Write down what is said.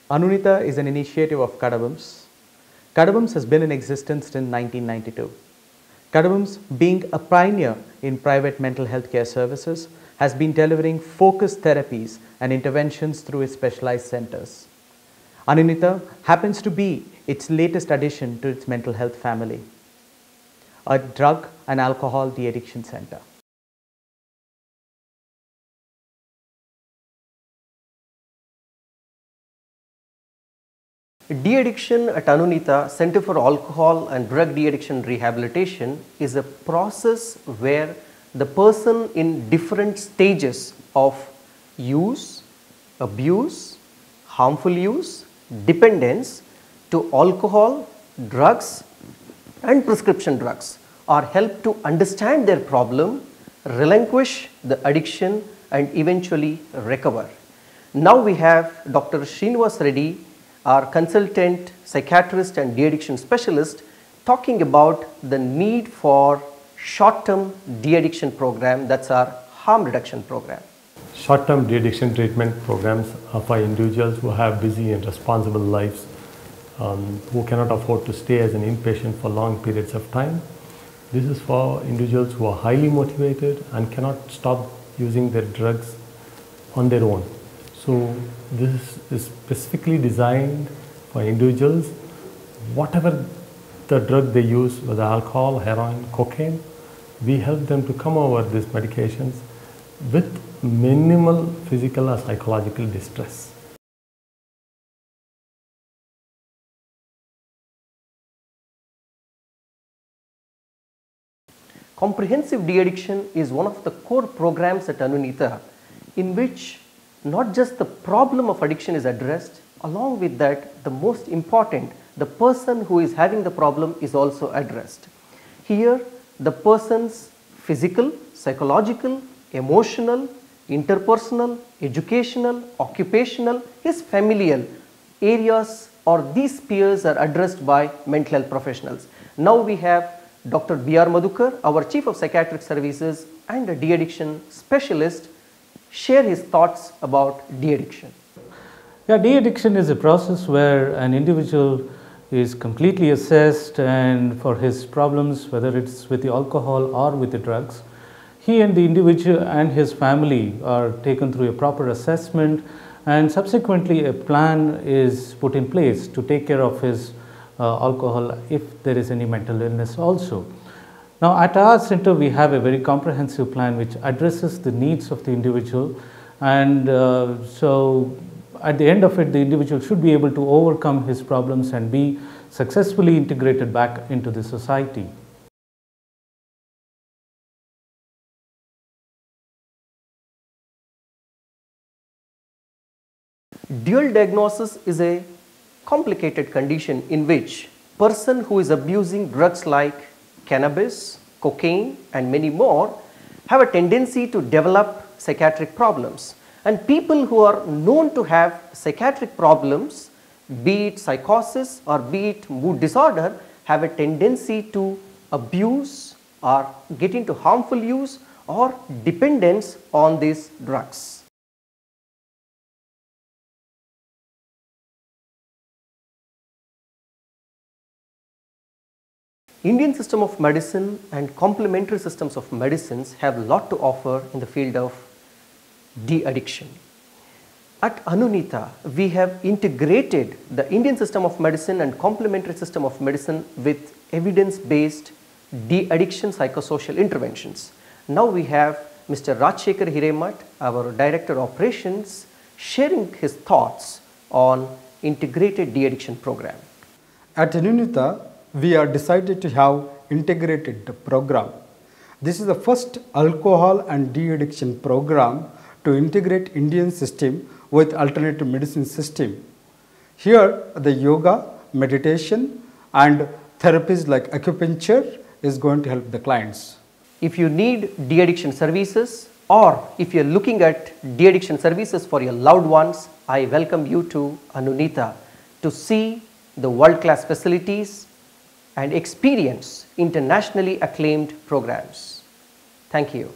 Anunitha is an initiative of Kadavams. Kadavams has been in existence since 1992. Kadavams, being a pioneer in private mental health care services, has been delivering focused therapies and interventions through its specialized centers. Anunitha happens to be its latest addition to its mental health family, a drug and alcohol de-addiction center. De-addiction at Anunitha Center for Alcohol and Drug De-addiction Rehabilitation is a process where the person in different stages of use, abuse, harmful use, dependence to alcohol, drugs and prescription drugs are helped to understand their problem, relinquish the addiction and eventually recover. Now we have Dr. Srinivas Reddy, our consultant psychiatrist and de-addiction specialist, talking about the need for short-term de-addiction program, that's our harm reduction program. Short-term de-addiction treatment programs are for individuals who have busy and responsible lives, who cannot afford to stay as an inpatient for long periods of time. This is for individuals who are highly motivated and cannot stop using their drugs on their own. So this is specifically designed for individuals, whatever the drug they use, whether alcohol, heroin, cocaine, we help them to come over these medications with minimal physical or psychological distress. Comprehensive de-addiction is one of the core programs at Anunitha, in which not just the problem of addiction is addressed, along with that the most important, the person who is having the problem is also addressed. Here the person's physical, psychological, emotional, interpersonal, educational, occupational, his familial areas or these spheres are addressed by mental health professionals. Now we have Dr. B.R. Madhukar, our Chief of Psychiatric Services and a de-addiction specialist, share his thoughts about de-addiction. Yeah, de-addiction is a process where an individual is completely assessed and for his problems, whether it's with the alcohol or with the drugs, he and the individual and his family are taken through a proper assessment, and subsequently a plan is put in place to take care of his alcohol if there is any mental illness also. Now at our center we have a very comprehensive plan which addresses the needs of the individual, and so at the end of it the individual should be able to overcome his problems and be successfully integrated back into the society. Dual diagnosis is a complicated condition in which person who is abusing drugs like cannabis, cocaine and many more have a tendency to develop psychiatric problems, and people who are known to have psychiatric problems, be it psychosis or be it mood disorder, have a tendency to abuse or get into harmful use or dependence on these drugs. Indian system of medicine and complementary systems of medicines have a lot to offer in the field of de-addiction. At Anunitha, we have integrated the Indian system of medicine and complementary system of medicine with evidence-based de-addiction psychosocial interventions. Now we have Mr. Rajshekhar Hiremat, our Director of Operations, sharing his thoughts on integrated de-addiction program. At Anunitha, we are decided to have integrated program. This is the first alcohol and de-addiction program to integrate Indian system with alternative medicine system. Here the yoga, meditation and therapies like acupuncture is going to help the clients. If you need de-addiction services or if you are looking at de-addiction services for your loved ones, I welcome you to Anunitha to see the world-class facilities and experience internationally acclaimed programs. Thank you.